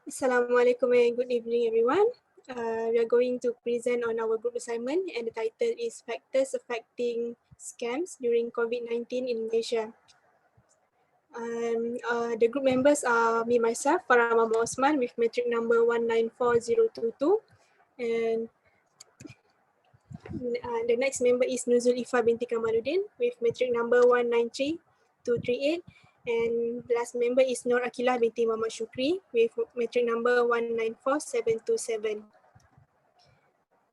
Assalamualaikum and good evening everyone. We are going to present on our group assignment and the title is Factors Affecting Scams During COVID-19 in Malaysia. The group members are me myself, Farah Mama Osman with matric number 194022 and the next member is Nuzul Ifa binti Kamaluddin with matric number 193238 and last member is Nur Akilah binti Muhammad Shukri with matric number 194727.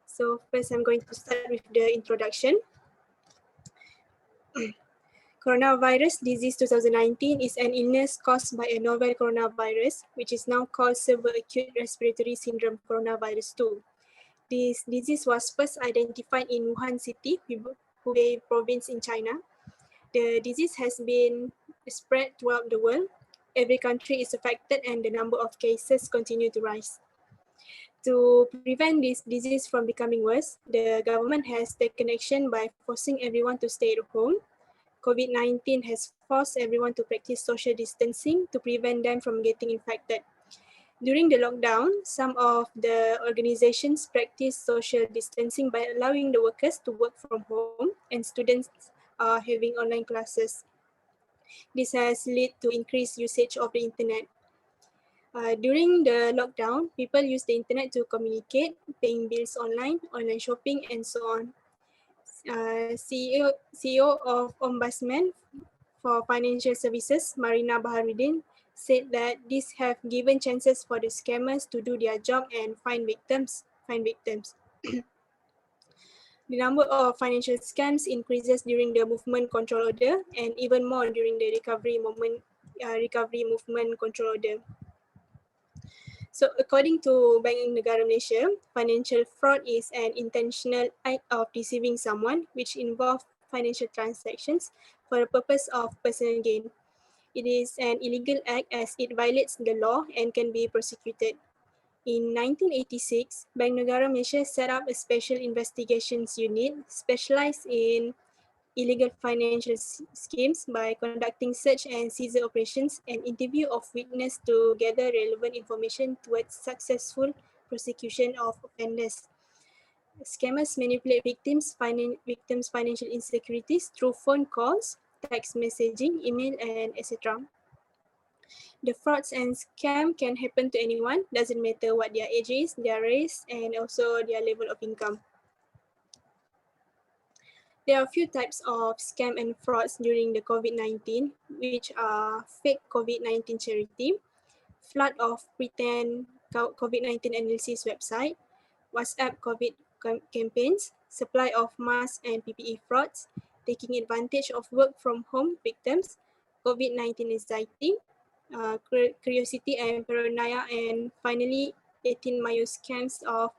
So first I'm going to start with the introduction. Coronavirus disease 2019 is an illness caused by a novel coronavirus, which is now called severe acute respiratory syndrome coronavirus 2. This disease was first identified in Wuhan City, Hubei province in China. The disease has been spread throughout the world. Every country is affected and the number of cases continue to rise. To prevent this disease from becoming worse, the government has taken action by forcing everyone to stay at home. COVID-19 has forced everyone to practice social distancing to prevent them from getting infected. During the lockdown, some of the organizations practice social distancing by allowing the workers to work from home and students are having online classes. This has led to increased usage of the internet. During the lockdown, people use the internet to communicate, paying bills online, online shopping, and so on. CEO of Ombudsman for Financial Services, Marina Baharuddin, said that these have given chances for the scammers to do their job and find victims. The number of financial scams increases during the movement control order and even more during the recovery movement control order. So according to Bank Negara Malaysia, financial fraud is an intentional act of deceiving someone which involves financial transactions for the purpose of personal gain. It is an illegal act as it violates the law and can be prosecuted. In 1986, Bank Negara Malaysia set up a special investigations unit specialized in illegal financial schemes by conducting search and seizure operations and interview of witnesses to gather relevant information towards successful prosecution of offenders. Scammers manipulate victims' financial insecurities through phone calls, text messaging, email, and etc. The frauds and scam can happen to anyone, doesn't matter what their age is, their race, and also their level of income. There are a few types of scam and frauds during the COVID-19, which are fake COVID-19 charity, flood of pretend COVID-19 analysis website, WhatsApp COVID campaigns, supply of masks and PPE frauds, taking advantage of work from home victims, COVID-19 anxiety, curiosity and paranoia, and finally 18 Mayo scams of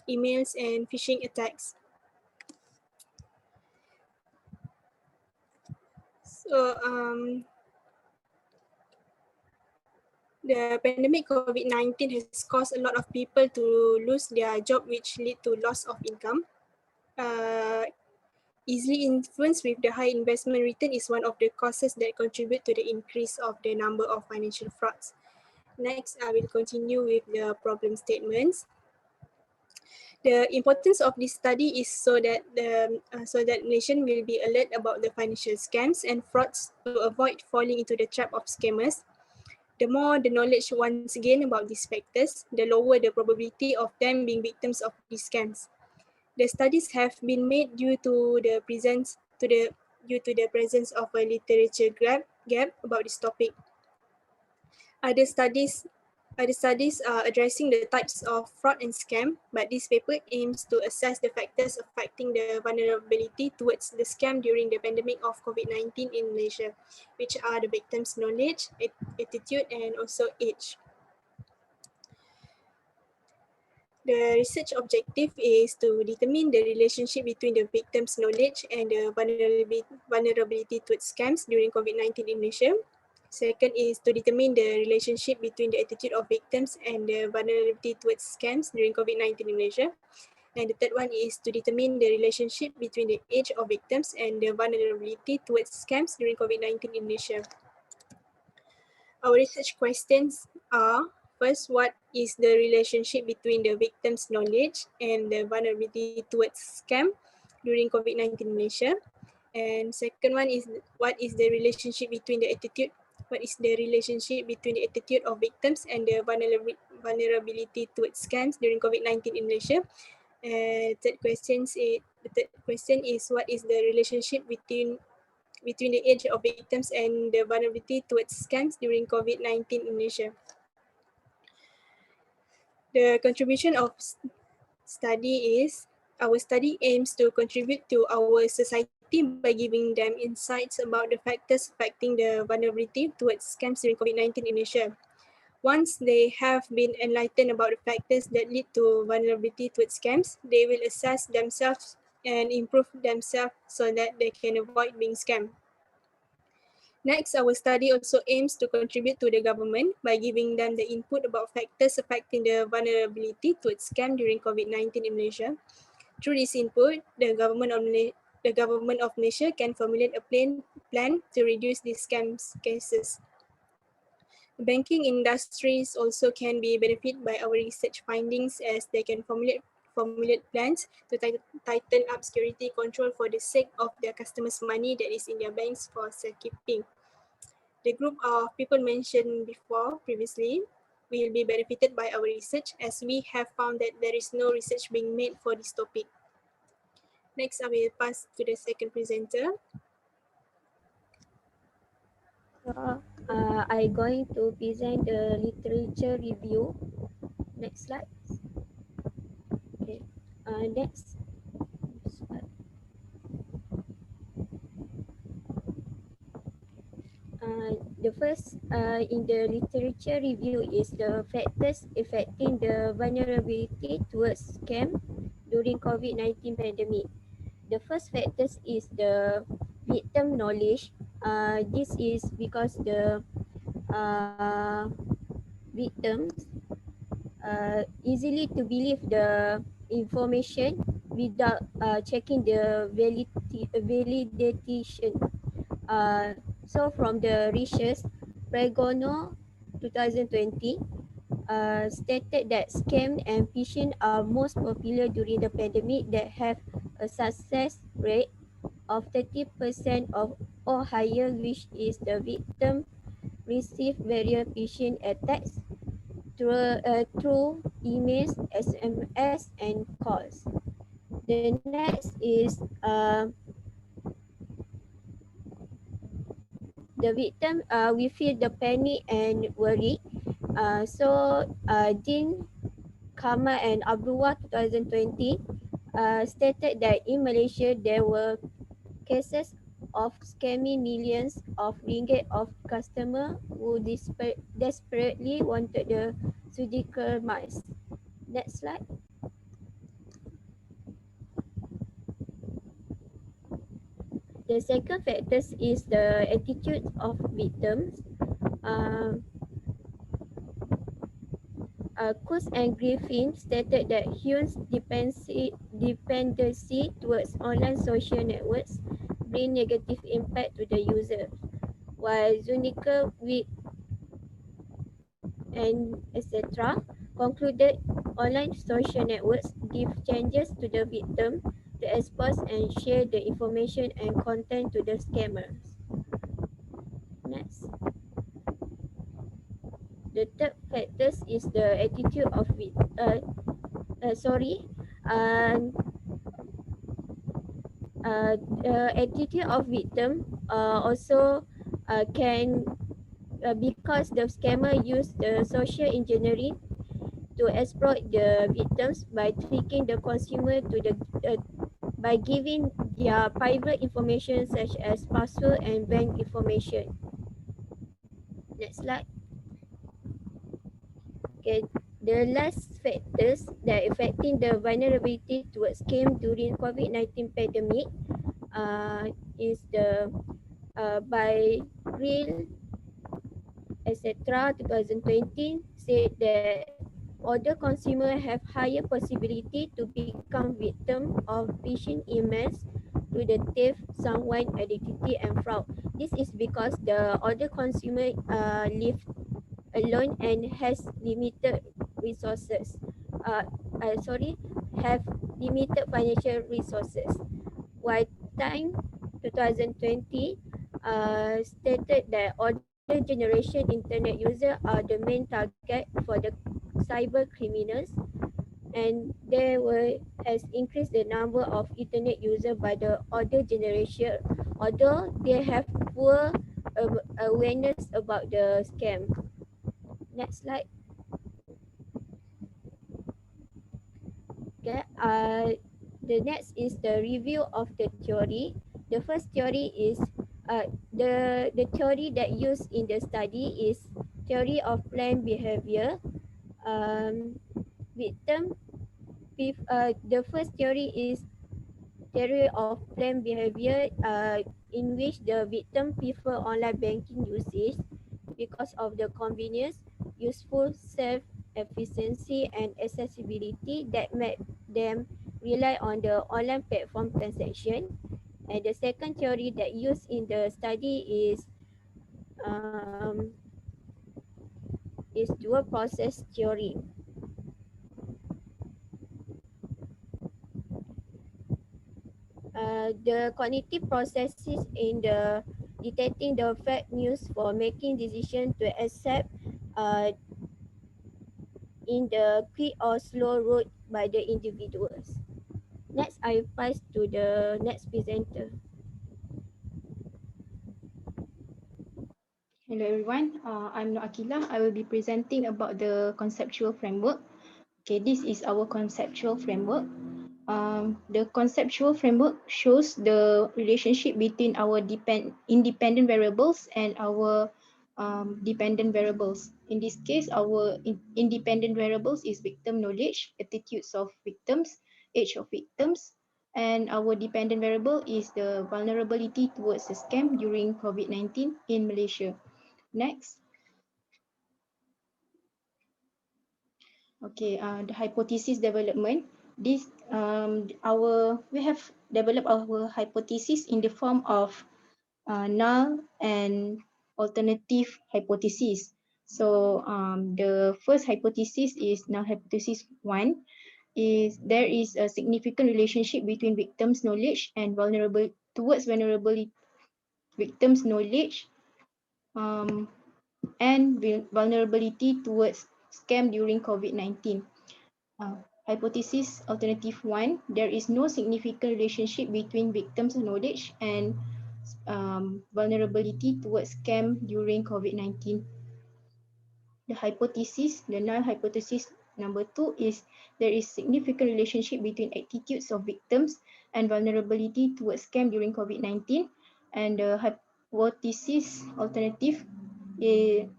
emails and phishing attacks. So the pandemic COVID-19 has caused a lot of people to lose their job, which lead to loss of income. Easily influenced with the high investment return is one of the causes that contribute to the increase of the number of financial frauds. Next, I will continue with the problem statements. The importance of this study is so that the nation will be alert about the financial scams and frauds to avoid falling into the trap of scammers. The more the knowledge one's gained about these factors, the lower the probability of them being victims of these scams. The studies have been made due to the presence of a literature gap about this topic. Other studies are addressing the types of fraud and scam, but this paper aims to assess the factors affecting the vulnerability towards the scam during the pandemic of COVID-19 in Malaysia, which are the victim's knowledge, attitude, and also age. The research objective is to determine the relationship between the victim's knowledge and the vulnerability towards scams during COVID-19 in Malaysia. Second is to determine the relationship between the attitude of victims and the vulnerability towards scams during COVID-19 in Malaysia. And the third one is to determine the relationship between the age of victims and the vulnerability towards scams during COVID-19 in Malaysia. Our research questions are, First, what is the relationship between the victim's knowledge and the vulnerability towards scam during COVID-19 Malaysia? And second one is what is the relationship between the attitude? What is the relationship between the attitude of victims and the vulnerability towards scams during COVID-19 in Malaysia? The third question is what is the relationship between the age of victims and the vulnerability towards scams during COVID-19 in Malaysia? The contribution of study is, our study aims to contribute to our society by giving them insights about the factors affecting the vulnerability towards scams during COVID-19 in Asia. Once they have been enlightened about the factors that lead to vulnerability towards scams, they will assess themselves and improve themselves so that they can avoid being scammed. Next, our study also aims to contribute to the government by giving them the input about factors affecting the vulnerability towards scam during COVID-19 in Malaysia. Through this input, the government of Malaysia can formulate a plan to reduce these scam cases. The banking industries also can be benefited by our research findings as they can formulate plans to tighten up security control for the sake of their customers' money that is in their banks for safekeeping. The group of people mentioned previously will be benefited by our research as we have found that there is no research being made for this topic. Next, I will pass to the second presenter. I going to present the literature review. Next slide. Okay. Next. The first in the literature review is the factors affecting the vulnerability towards scam during COVID-19 pandemic. The first factors is the victim knowledge. This is because the victims easily to believe the information without checking the validation. So from the research, Pregono 2020 stated that scam and phishing are most popular during the pandemic that have a success rate of 30% or higher, which is the victim receive various phishing attacks through emails, SMS, and calls. The next is the victim we feel the panic and worry. Dean Kama and Abdullah 2020 stated that in Malaysia there were cases of scamming millions of ringgit of customer who desperately wanted the surgical mask. Next slide. The second factor is the attitude of victims. Coase and Griffin stated that Hume's dependency towards online social networks bring negative impact to the user, while Zuniga, Wick, and etc. concluded online social networks give changes to the victim to expose and share the information and content to the scammers. Next. The third factor is the attitude of attitude of victim also can because the scammer use the social engineering to exploit the victims by tricking the consumer to the by giving their private information such as password and bank information. Next slide. Okay, the last factors that affecting the vulnerability towards scam during COVID-19 pandemic is the by real etc. 2020 said that older consumers have higher possibility to become victim of phishing emails to the thief someone identity and fraud. This is because the older consumer live alone and has limited resources. Uh, sorry, have limited financial resources. While Time 2020 stated that older generation internet users are the main target for the cyber criminals, and there were has increased the number of internet users by the older generation, although they have poor awareness about the scam. Next slide. Okay. The next is the review of the theory. The first theory is the theory that used in the study is theory of planned behavior. Um, victim. The first theory is theory of planned behavior, in which the victim prefer online banking usage because of the convenience, useful self-efficiency, and accessibility that made them rely on the online platform transaction. And the second theory that used in the study um, is dual process theory. The cognitive processes in the detecting the fake news for making decision to accept uh, in the quick or slow route by the individuals. Next, I pass to the next presenter. Hello everyone, I'm Nur Akila. I will be presenting about the conceptual framework. Okay, this is our conceptual framework. The conceptual framework shows the relationship between our independent variables and our dependent variables. In this case, our independent variables is victim knowledge, attitudes of victims, age of victims, and our dependent variable is the vulnerability towards the scam during COVID-19 in Malaysia. Next. Okay, the hypothesis development. This we have developed our hypothesis in the form of null and alternative hypothesis. So the first hypothesis is null hypothesis 1, is there is a significant relationship between victims' knowledge and vulnerable victims' knowledge um, and vulnerability towards scam during COVID-19. Hypothesis alternative 1, there is no significant relationship between victims' knowledge and vulnerability towards scam during COVID-19. The null hypothesis number 2 is there is significant relationship between attitudes of victims and vulnerability towards scam during COVID-19. And the hypothesis alternative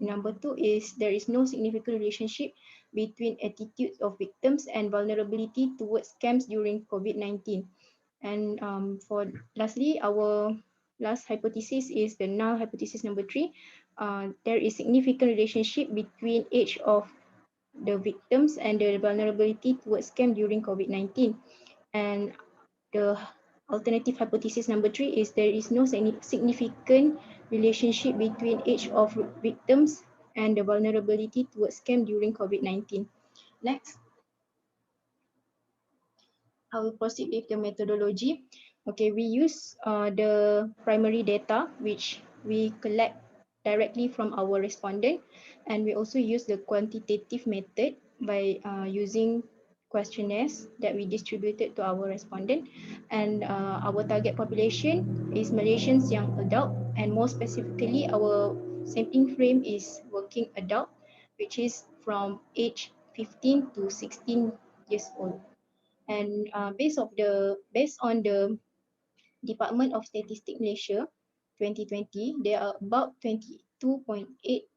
number 2 is there is no significant relationship between attitudes of victims and vulnerability towards scams during COVID-19. And for lastly, our last hypothesis is the null hypothesis number 3. There is significant relationship between age of the victims and the vulnerability towards scam during COVID-19. And the alternative hypothesis number 3 is there is no significant relationship between age of victims and the vulnerability towards scam during COVID-19. Next. I will proceed with the methodology. Okay, we use the primary data which we collect directly from our respondent, and we also use the quantitative method by using questionnaires that we distributed to our respondent. And our target population is Malaysians young adult, and more specifically our sampling frame is working adult, which is from age 15 to 16 years old. And based on the Department of Statistics Malaysia 2020, there are about 22.8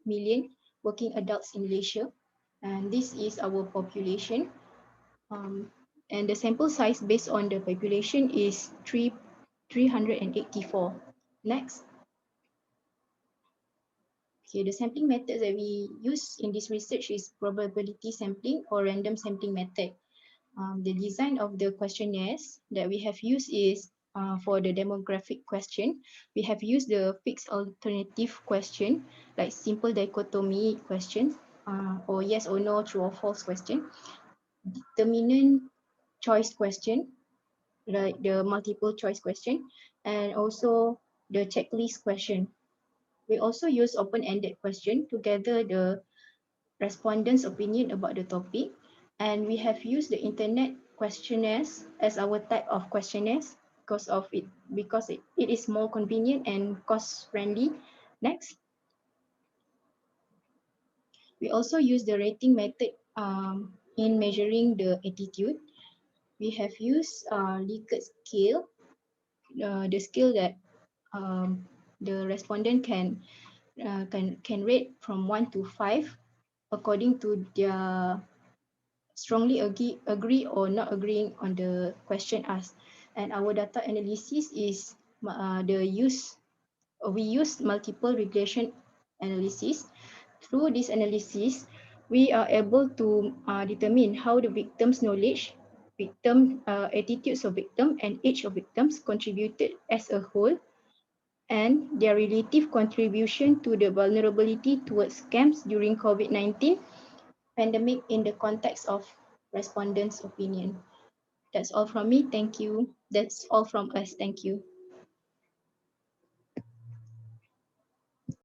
million working adults in Malaysia, and this is our population. And the sample size based on the population is 384. Next. Okay, the sampling methods that we use in this research is probability sampling or random sampling method. The design of the questionnaires that we have used is for the demographic question, we have used the fixed alternative question, like simple dichotomy questions, or yes or no, true or false question, determinant choice question, like the multiple choice question, and also the checklist question. We also use open-ended question to gather the respondents' opinion about the topic, and we have used the internet questionnaires as our type of questionnaires because it is more convenient and cost friendly. Next, we also use the rating method in measuring the attitude. We have used Likert scale, the scale that the respondent can rate from 1 to 5 according to their strongly agree or not agreeing on the question asked. And our data analysis is we use multiple regression analysis. Through this analysis, we are able to determine how the victim's knowledge, attitudes of victim, and age of victims contributed as a whole, and their relative contribution to the vulnerability towards scams during COVID-19 pandemic in the context of respondents' opinion. That's all from me. Thank you. That's all from us. Thank you.